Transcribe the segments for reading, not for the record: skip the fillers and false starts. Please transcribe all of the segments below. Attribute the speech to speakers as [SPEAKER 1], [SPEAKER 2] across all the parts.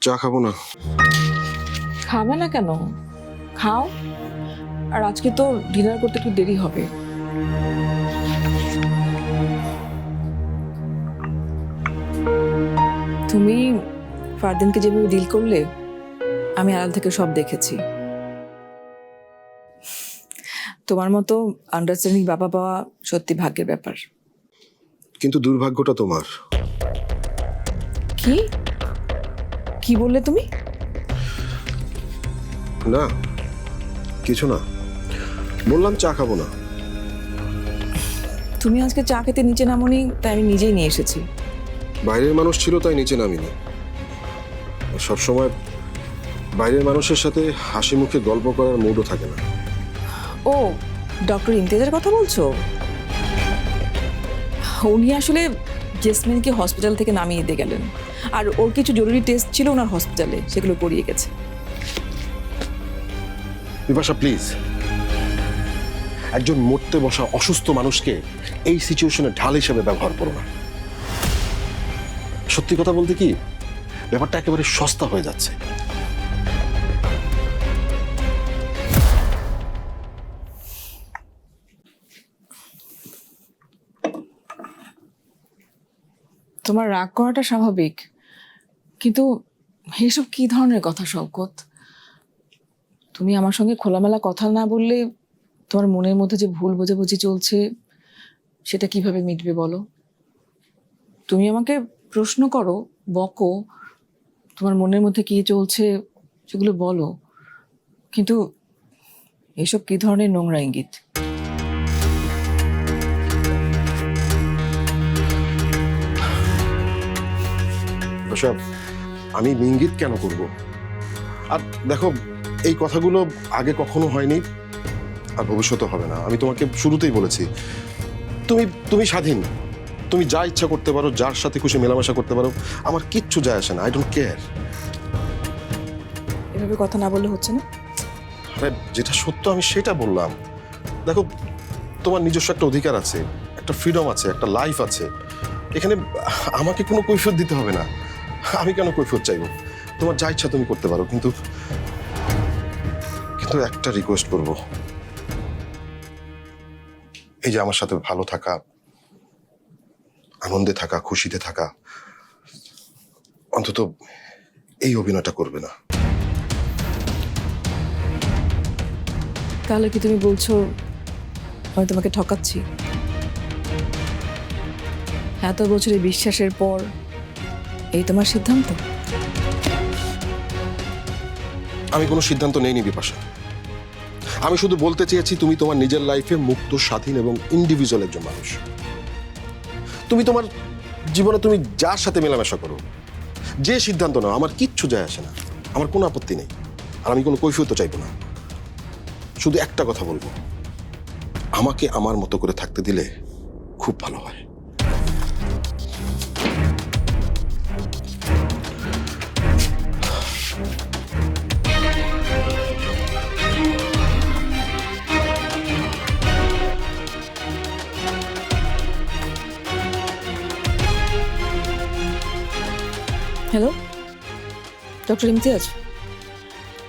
[SPEAKER 1] চা খাবো না।
[SPEAKER 2] খাবে না কেন? খাও। আর আজকে তো ডিনার করতে একটু দেরি হবে। তুমি ফারদিনকে যেভাবে ডিল করলে, আমি আড়াল থেকে সব দেখেছি। তোমার মতো আন্ডারস্ট্যান্ডিং বাবা পাওয়া সত্যি ভাগ্যের ব্যাপার।
[SPEAKER 1] কিন্তু দুর্ভাগ্যটা তোমার।
[SPEAKER 2] কি কি বললে তুমি?
[SPEAKER 1] না, কিছু না, বললাম চা খাবো না।
[SPEAKER 2] তুমি আজকে চা খেতে নিচে নামোনি, তাই আমি নিজেই নিয়ে এসেছি।
[SPEAKER 1] বাইরের মানুষ ছিল তাই নিচে নামিনি। সবসময় বাইরের মানুষের সাথে হাসি মুখে গল্প করার মুডও থাকে না।
[SPEAKER 2] ও, ডক্টর ইমতিয়াজের কথা বলছো? উনি আসলে জেসমিনকে হসপিটাল থেকে নামিয়ে দিয়ে গেলেন, আর ওর কিছু জরুরি টেস্ট ছিল ওনার হসপিটালে, সেগুলো করিয়ে গেছে।
[SPEAKER 1] বিপাশা প্লিজ, একজন মরতে বসা অসুস্থ মানুষকে এই সিচুয়েশনে ঢাল হিসেবে ব্যবহার করো না। সত্যি কথা বলতে কি, ব্যাপারটা একেবারে সস্তা হয়ে যাচ্ছে।
[SPEAKER 2] তোমার রাগ করাটা স্বাভাবিক, কিন্তু এসব কি ধরনের কথা শওকত? তুমি আমার সঙ্গে খোলামেলা কথা না বললে তোমার মনের মধ্যে যে ভুল বোঝাবুঝি চলছে সেটা কিভাবে মিটবে বলো? তুমি আমাকে প্রশ্ন করো, বকো, তোমার মনের মধ্যে কি চলছে সেগুলো বলো, কিন্তু এসব কি ধরনের নোংরা ইঙ্গিত?
[SPEAKER 1] বিপাশা, আমি ইঙ্গিত কেন করব? আর দেখো, এই কথাগুলো আগে কখনো হয়নি, আর ভবিষ্যতে হবে না। আমি তোমাকে শুরুতেই বলেছি, তুমি তুমি স্বাধীন, তুমি যা ইচ্ছা করতে পারো, যার সাথে খুশি মেলামেশা করতে পারো, আমার কিচ্ছু যায় আসে না। I don't care.
[SPEAKER 2] এভাবে কথা না বললে হচ্ছে না?
[SPEAKER 1] আরে যেটা সত্য আমি সেটা বললাম। দেখো, তোমার নিজস্ব একটা অধিকার আছে, একটা ফ্রিডম আছে, একটা লাইফ আছে। এখানে আমাকে কোনো কৈফিয়ত দিতে হবে না। আমি কেন কৈফিয়ত চাইবো? তোমার যা ইচ্ছা তুমি করতে পারো, কিন্তু কিন্তু একটা রিকোয়েস্ট করব। এই যে আমার সাথে ভালো থাকা, আনন্দে থাকা, খুশিতে থাকা, অন্তত এই অভিনয়টা করবে না।
[SPEAKER 2] তাহলে কি তুমি বলছো আমি তোমাকে ঠকাচ্ছি? এত বছরের বিশ্বাসের পর এই তোমার সিদ্ধান্ত?
[SPEAKER 1] আমি কোনো সিদ্ধান্ত নেইনি বিপাশা। আমি শুধু বলতে চেয়েছি, তুমি তোমার নিজের লাইফে মুক্ত, স্বাধীন এবং ইন্ডিভিজুয়াল একজন মানুষ। তুমি তোমার জীবনে তুমি যার সাথে মেলামেশা করো, যে সিদ্ধান্ত নাও, আমার কিচ্ছু যায় আসে না। আমার কোনো আপত্তি নেই, আর আমি কোনো কৈফিয়ত চাইবো না। শুধু একটা কথা বলবো, আমাকে আমার মতো করে থাকতে দিলে খুব ভালো হয়।
[SPEAKER 2] হ্যালো, ডক্টর ইমতিয়াজ,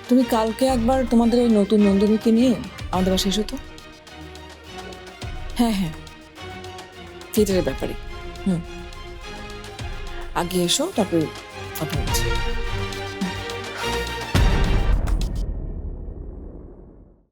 [SPEAKER 2] তুমি কালকে একবার তোমাদের এই নতুন নন্দিনীকে নিয়ে আমাদের বাসায় এসো তো। হ্যাঁ হ্যাঁ, থিয়েটারের ব্যাপারে। আগে এসো, তারপর কথা বলছি।